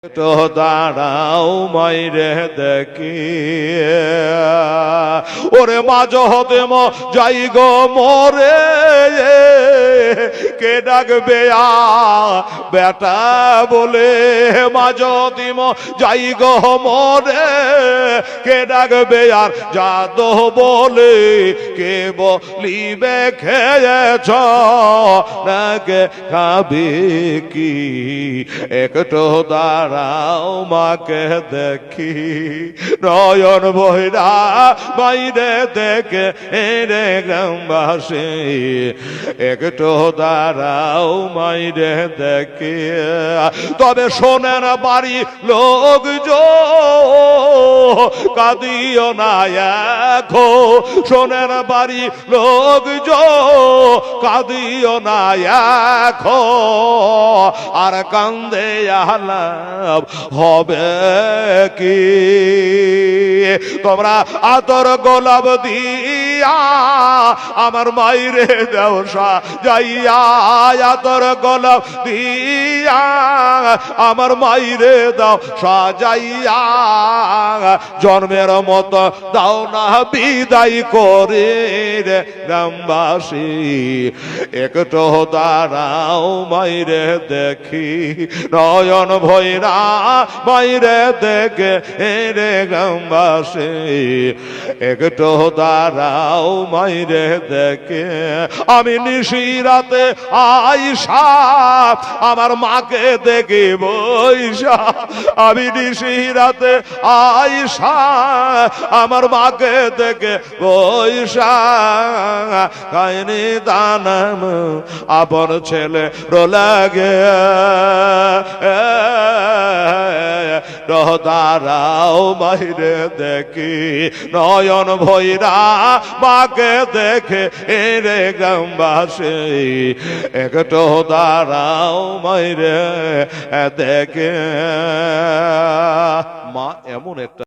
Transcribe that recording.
তো দাঁড়াও মাইরে দেখি ওরে মাঝ হতে যাই গো মরে কে ডাকবে বেটা বলে মাঝ দিম যাই গো মরে কে ডাকবে আর যাদব বলে কে বলিবে খেয়েছ নাকে খাবে কি একটু দাঁড়াও মাকে দেখি নয়ন বহিরা বাইরে দেখে রে গ্রামবাসী একটু দাঁড়াও মাইরে দেখে তবে শোনেন বাড়ি লোক কাঁদিও না এখন শোনেন বাড়ি লোক কাঁদিও না এখন আর কান্দে আলাপ হবে কি তোমরা আতর গোলাপ দিয়া আমার মাইরে দেও যাইয়া আতর গোলাপ দিয়া আমার মাইরে দাও সাজাইয়া জন্মের মতো দাও না বিদায় করে রে গ্রামবাসী একটু দাঁড়াও মাইরে দেখি নয়ন ভৈরা মাইরে দেখে রে গ্রামবাসী একটু দাঁড়াও মাইরে দেখে আমি নিশিরাতে আইসা আমার মাকে দেখে বৈশা আমি নিশিরাতে আইসা আমার মাকে দেখে বৈশা কাহিনী দানাম আপন ছেলে লাগে দাঁড়াও মাইরে দেখি নয়ন ভৈরা মাকে দেখে রে গ্রামবাসী একটু দাঁড়াও মাইরে দেখে মা এমন একটা